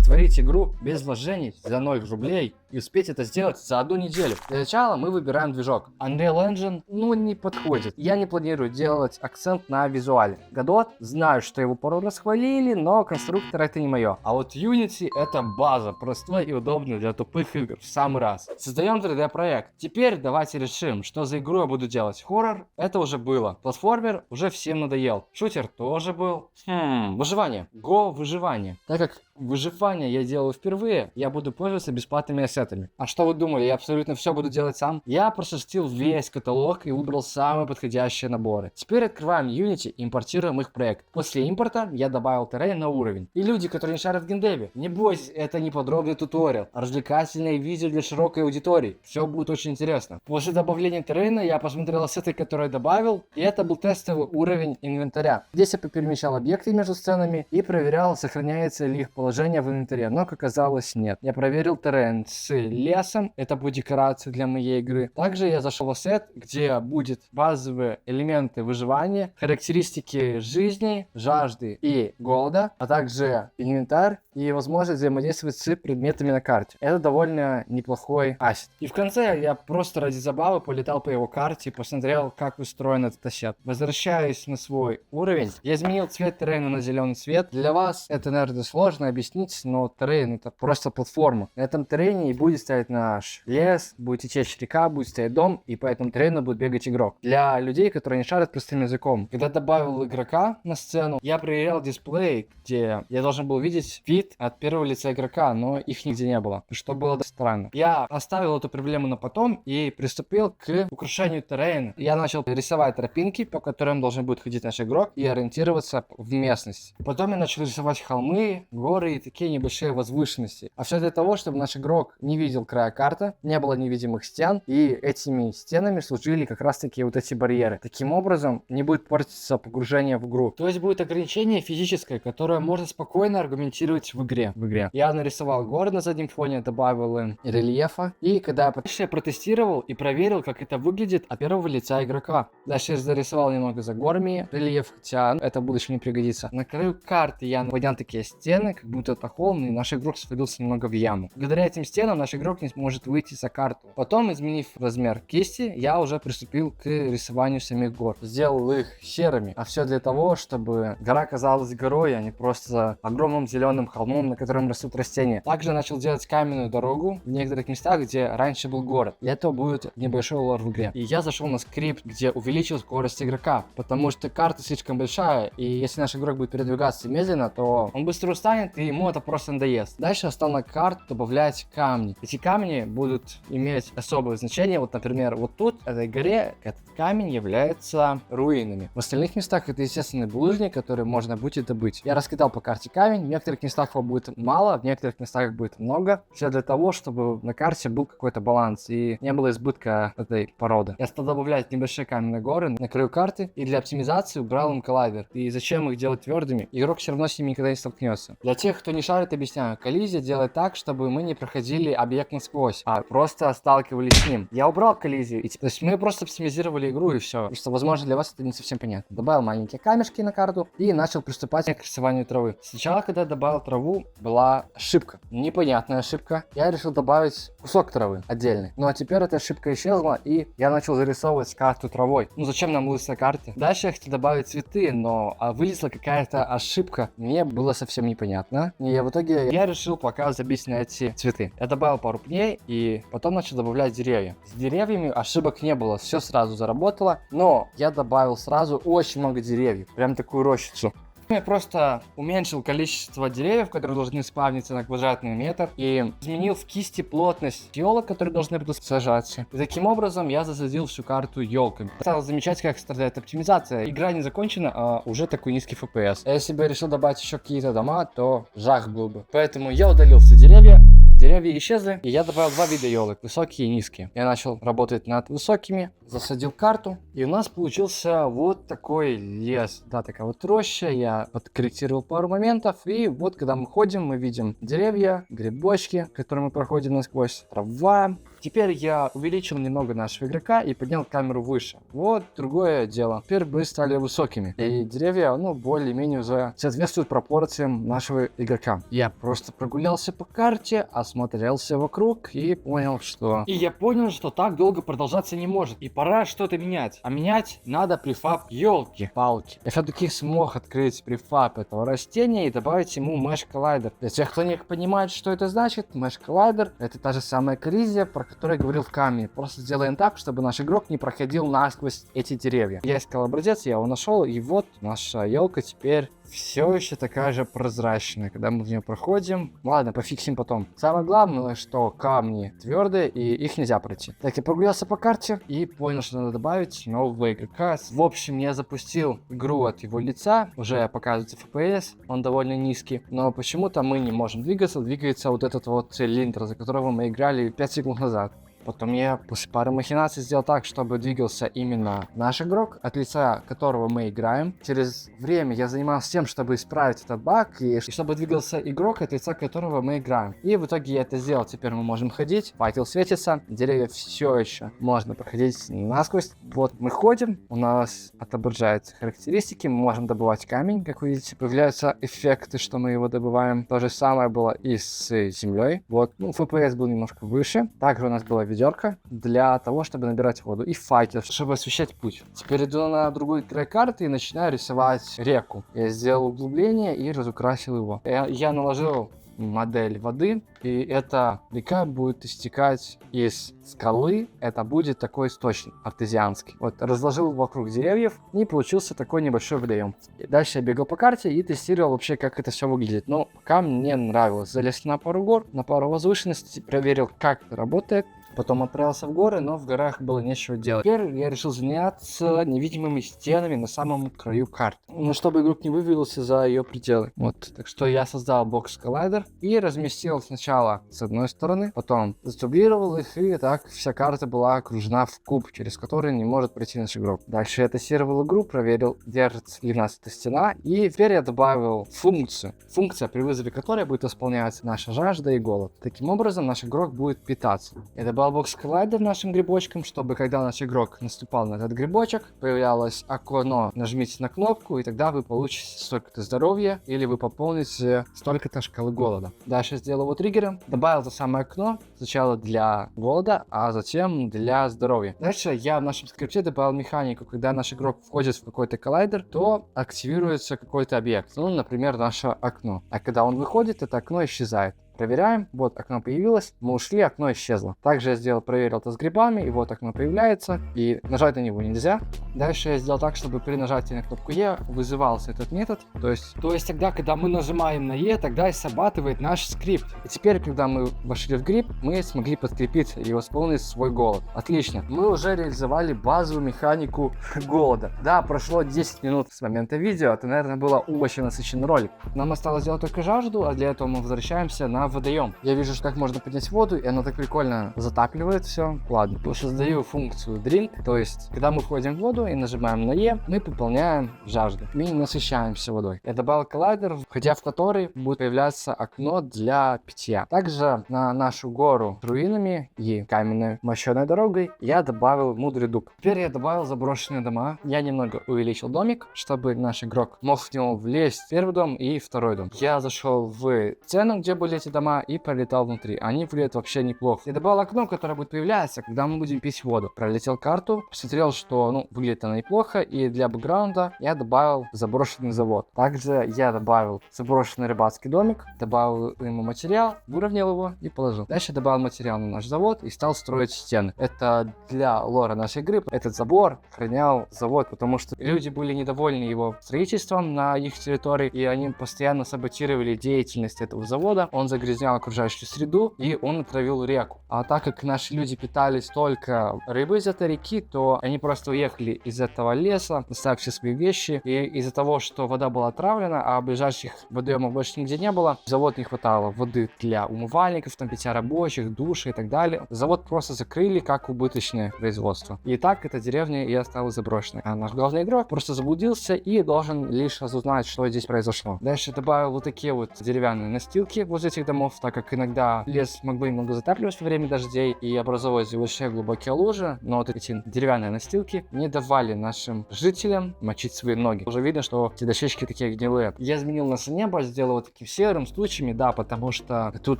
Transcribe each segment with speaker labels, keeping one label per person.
Speaker 1: сотворить игру без вложений за 0 рублей и успеть это сделать за 1 неделю. Для начала мы выбираем движок. Unreal Engine, не подходит. Я не планирую делать акцент на визуале. Godot, знаю, что его пару раз хвалили, но конструктор это не мое. А вот Unity это база, простой и удобный для тупых игр в самый раз. Создаем 3D проект. Теперь давайте решим, что за игру я буду делать. Хоррор, это уже было. Платформер уже всем надоел. Шутер тоже был. Выживание. Го выживание. Так как выживание я делаю впервые, я буду пользоваться бесплатными ассетами. А что вы думали, я абсолютно все буду делать сам? Я прошерстил весь каталог и выбрал самые подходящие наборы. Теперь открываем Unity и импортируем их в проект. После импорта я добавил террейн на уровень. И люди, которые не шарят в геймдеве, не бойтесь, это не подробный туториал, а развлекательное видео для широкой аудитории. Все будет очень интересно. После добавления террейна я посмотрел ассеты, которые я добавил, и это был тестовый уровень инвентаря. Здесь я перемещал объекты между сценами и проверял, сохраняется ли их положение в инвентаре, но, как оказалось, нет. Я проверил террейн с лесом, это будет декорация для моей игры. Также я зашел в ассет, где будет базовые элементы выживания, характеристики жизни, жажды и голода, а также инвентарь и возможность взаимодействовать с предметами на карте. Это довольно неплохой ассет. И в конце я просто ради забавы полетал по его карте и посмотрел, как устроен этот ассет. Возвращаясь на свой уровень, я изменил цвет террейна на зеленый цвет. Для вас это, наверное, сложно объяснить, но террейн это просто платформа. На этом террейне и будет стоять наш лес, будет течь река, будет стоять дом, и по этому террейну будет бегать игрок. Для людей, которые не шарят простым языком, когда добавил игрока на сцену, я проверял дисплей, где я должен был видеть вид от первого лица игрока, но их нигде не было, что было странно. Я оставил эту проблему на потом и приступил к украшению террейна. Я начал рисовать тропинки, по которым должен будет ходить наш игрок и ориентироваться в местности. Потом я начал рисовать холмы, горы и такие небольшие возвышенности. А все для того, чтобы наш игрок не видел края карты, не было невидимых стен, и этими стенами служили как раз таки вот эти барьеры. Таким образом, не будет портиться погружение в игру. То есть будет ограничение физическое, которое можно спокойно аргументировать в игре. Я нарисовал горы на заднем фоне, добавил им рельефа, и когда я протестировал и проверил, как это выглядит от первого лица игрока. Дальше я зарисовал немного за горами рельеф, хотя это в будущем не пригодится. На краю карты я поднял такие стены, как будто это холм, и наш игрок свалился немного в яму. Благодаря этим стенам наш игрок не сможет выйти за карту. Потом, изменив размер кисти, я уже приступил к рисованию самих гор. Сделал их серыми, а все для того, чтобы гора казалась горой, а не просто огромным зеленым холмом, на котором растут растения. Также начал делать каменную дорогу в некоторых местах, где раньше был город. И это будет небольшой лор в игре. И я зашел на скрипт, где увеличил скорость игрока, потому что карта слишком большая, и если наш игрок будет передвигаться медленно, то он быстро устанет, и ему это просто надоест. Дальше я стал на карту добавлять камни. Эти камни будут иметь особое значение. Вот, например, вот тут, в этой горе, этот камень является руинами. В остальных местах это естественный булыжник, который можно будет добыть. Я раскидал по карте камень. В некоторых местах его будет мало, в некоторых местах будет много. Все для того, чтобы на карте был какой-то баланс и не было избытка этой породы. Я стал добавлять небольшие каменные горы на краю карты, и для оптимизации убрал им коллайдер. И зачем их делать твердыми? Игрок все равно с ними никогда не столкнется. Для тех, кто не шарит, объясняю. Коллизия делает так, чтобы мы не проходили объект насквозь, а просто сталкивались с ним. Я убрал коллизию, то есть мы просто оптимизировали игру и все. Потому что, возможно, для вас это не совсем понятно. Добавил маленькие камешки на карту и начал приступать к рисованию травы. Сначала, когда добавил траву, была ошибка. Непонятная ошибка. Я решил добавить кусок травы отдельный. Ну а теперь эта ошибка исчезла, и я начал зарисовывать карту травой. Ну зачем нам лысая карта? Дальше я хотел добавить цветы, но вылезла какая-то ошибка. Мне было совсем непонятно. И в итоге я решил пока забить на эти цветы. Я добавил пару пней и потом начал добавлять деревья. С деревьями ошибок не было, все сразу заработало. Но я добавил сразу очень много деревьев. Прям такую рощицу. Я просто уменьшил количество деревьев, которые должны спавниться на квадратный метр, и изменил в кисти плотность елок, которые должны будут сажаться. И таким образом я засадил всю карту елками. Стал замечать, как страдает оптимизация. Игра не закончена, а уже такой низкий FPS. А если бы я решил добавить еще какие-то дома, то жах был бы. Поэтому я удалил все деревья. Деревья исчезли, и я добавил два вида елок, высокие и низкие. Я начал работать над высокими, засадил карту, и у нас получился вот такой лес. Да, такая вот роща, я подкорректировал пару моментов, и вот когда мы ходим, мы видим деревья, грибочки, которые мы проходим насквозь, трава, Теперь я увеличил немного нашего игрока и поднял камеру выше. Вот другое дело. Теперь мы стали высокими. И деревья, ну, более-менее уже соответствуют пропорциям нашего игрока. Я просто прогулялся по карте, осмотрелся вокруг и понял, что... И я понял, что так долго продолжаться не может. И пора что-то менять. А менять надо префаб елки-палки. Я все-таки смог открыть префаб этого растения и добавить ему Mesh Collider. Для тех, кто не понимает, что это значит, Mesh Collider — это та же самая коллизия, про которую я говорил в камне. Просто сделаем так, чтобы наш игрок не проходил насквозь эти деревья. Я искал образец, я его нашел, и вот наша елка теперь все еще такая же прозрачная, когда мы в нее проходим. Ладно, пофиксим потом. Самое главное, что камни твердые и их нельзя пройти. Так, я прогулялся по карте и понял, что надо добавить нового игрока. В общем, я запустил игру от его лица. Уже показывается FPS, он довольно низкий. Но почему-то мы не можем двигаться. Двигается вот этот вот цилиндр, за которого мы играли 5 секунд назад. Потом я после пары махинаций сделал так, чтобы двигался именно наш игрок, от лица которого мы играем. Через время я занимался тем, чтобы исправить этот баг, и чтобы двигался игрок, от лица которого мы играем. И в итоге я это сделал. Теперь мы можем ходить, факел светится, деревья все еще можно проходить насквозь. Вот мы ходим, у нас отображаются характеристики, мы можем добывать камень, как вы видите, появляются эффекты, что мы его добываем. То же самое было и с землей. Вот, ну, FPS был немножко выше. Также у нас была ведерко для того, чтобы набирать воду, и факел, чтобы освещать путь. Теперь иду на другой край карты и начинаю рисовать реку. Я сделал углубление и разукрасил его. Я наложил модель воды, и эта река будет истекать из скалы. Это будет такой источник артезианский. Вот, разложил вокруг деревьев, и получился такой небольшой водоем. И дальше я бегал по карте и тестировал вообще, как это все выглядит. Но пока мне нравилось. Залез на пару гор, на пару возвышенностей, проверил, как это работает. Потом отправился в горы, но в горах было нечего делать. Теперь я решил заняться невидимыми стенами на самом краю карты. Ну, чтобы игрок не вывалился за ее пределы. Вот, так что я создал бокс коллайдер и разместил сначала с одной стороны, потом задублировал их, и так вся карта была окружена в куб, через который не может пройти наш игрок. Дальше я тестировал игру, проверил, держится ли у нас эта стена, и теперь я добавил функцию. Функция, при вызове которой будет исполняться наша жажда и голод. Таким образом, наш игрок будет питаться. Я добавил бокс коллайдер нашим грибочком, чтобы когда наш игрок наступал на этот грибочек, появлялось окно, нажмите на кнопку, и тогда вы получите столько-то здоровья, или вы пополните столько-то шкалы голода. Дальше сделал его триггером, добавил то самое окно, сначала для голода, а затем для здоровья. Дальше я в нашем скрипте добавил механику, когда наш игрок входит в какой-то коллайдер, то активируется какой-то объект, ну, например, наше окно. А когда он выходит, это окно исчезает. Проверяем, вот окно появилось, мы ушли, окно исчезло. Также я проверил это с грибами, и вот окно появляется, и нажать на него нельзя. Дальше я сделал так, чтобы при нажатии на кнопку E вызывался этот метод. То есть тогда, когда мы нажимаем на E, тогда и срабатывает наш скрипт. И теперь, когда мы вошли в гриб, мы смогли подкрепить и восполнить свой голод. Отлично, мы уже реализовали базовую механику голода. Да, прошло 10 минут с момента видео, это, наверное, было очень насыщенный ролик. Нам осталось сделать только жажду, а для этого мы возвращаемся на водоем. Я вижу, как можно поднять воду, и она так прикольно затапливает все. Ладно, создаю функцию drink, то есть, когда мы входим в воду и нажимаем на E, мы пополняем жажду. Мы насыщаемся водой. Я добавил коллайдер, входя в который будет появляться окно для питья. Также на нашу гору с руинами и каменной мощеной дорогой я добавил мудрый дуб. Теперь я добавил заброшенные дома. Я немного увеличил домик, чтобы наш игрок мог в него влезть в первый дом и второй дом. Я зашел в стену, где были эти дома, и пролетал внутри. Они выглядят вообще неплохо. Я добавил окно, которое будет появляться, когда мы будем пить воду. Пролетел карту, посмотрел, что, ну, выглядит она неплохо, и для бэкграунда я добавил заброшенный завод. Также я добавил заброшенный рыбацкий домик, добавил ему материал, выровнял его и положил. Дальше добавил материал на наш завод и стал строить стены. Это для лора нашей игры. Этот забор охранял завод, потому что люди были недовольны его строительством на их территории, и они постоянно саботировали деятельность этого завода. Он загрязнял окружающую среду, и он отравил реку. А так как наши люди питались только рыбой из этой реки, то они просто уехали из этого леса, оставив все свои вещи, и из-за того, что вода была отравлена, а ближайших водоемов больше нигде не было, завод не хватало воды для умывальников, там, питья рабочих, душа и так далее. Завод просто закрыли как убыточное производство. И так эта деревня и осталась заброшенной. А наш главный игрок просто заблудился и должен лишь разузнать, что здесь произошло. Дальше добавил вот такие вот деревянные настилки возле этих домов, так как иногда лес мог бы немного затапливать во время дождей и образовывать большие глубокие лужи, но вот эти деревянные настилки не давали нашим жителям мочить свои ноги. Уже видно, что эти дощечки такие гнилые. Я изменил наше небо, сделал вот таким серым, с тучами, да, потому что тут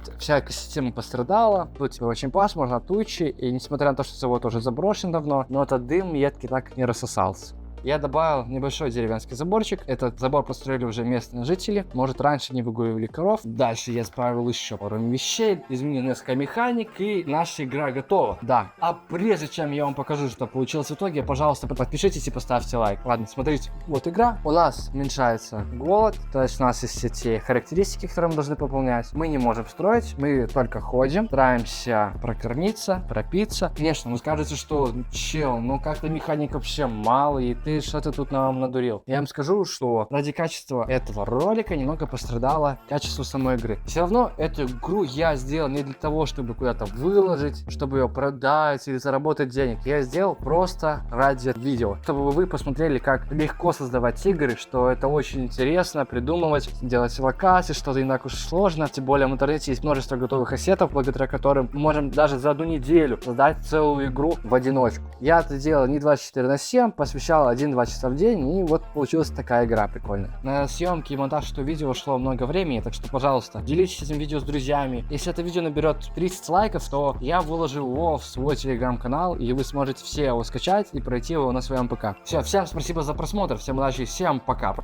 Speaker 1: вся экосистема пострадала, тут очень пасмурно, тучи, и несмотря на то, что завод уже заброшен давно, но этот дым едкий так не рассосался. Я добавил небольшой деревенский заборчик. Этот забор построили уже местные жители. Может, раньше не выгуливали коров. Дальше я исправил еще пару вещей, изменил несколько механик, и наша игра готова. Да. А прежде чем я вам покажу, что получилось в итоге, пожалуйста, подпишитесь и поставьте лайк. Ладно, смотрите. Вот игра. У нас уменьшается голод. То есть у нас есть эти характеристики, которые мы должны пополнять. Мы не можем строить, мы только ходим, стараемся прокормиться, пропиться. Конечно, вы скажете, что чел, ну как-то механик вообще мало, и ты что-то тут нам надурил. Я вам скажу, что ради качества этого ролика немного пострадало качество самой игры. Все равно эту игру я сделал не для того, чтобы куда-то выложить, чтобы ее продать или заработать денег. Я сделал просто ради видео, чтобы вы посмотрели, как легко создавать игры, что это очень интересно придумывать, делать локации, что-то не так уж сложно. Тем более в интернете есть множество готовых ассетов, благодаря которым мы можем даже за одну неделю создать целую игру в одиночку. Я это делал не 24/7, посвящал 1-2 часа в день, и вот получилась такая игра прикольная. На съемки и монтаж этого видео ушло много времени, так что, пожалуйста, делитесь этим видео с друзьями. Если это видео наберет 30 лайков, то я выложу его в свой телеграм-канал, и вы сможете все его скачать и пройти его на своем ПК. Все, всем спасибо за просмотр, всем удачи, всем пока.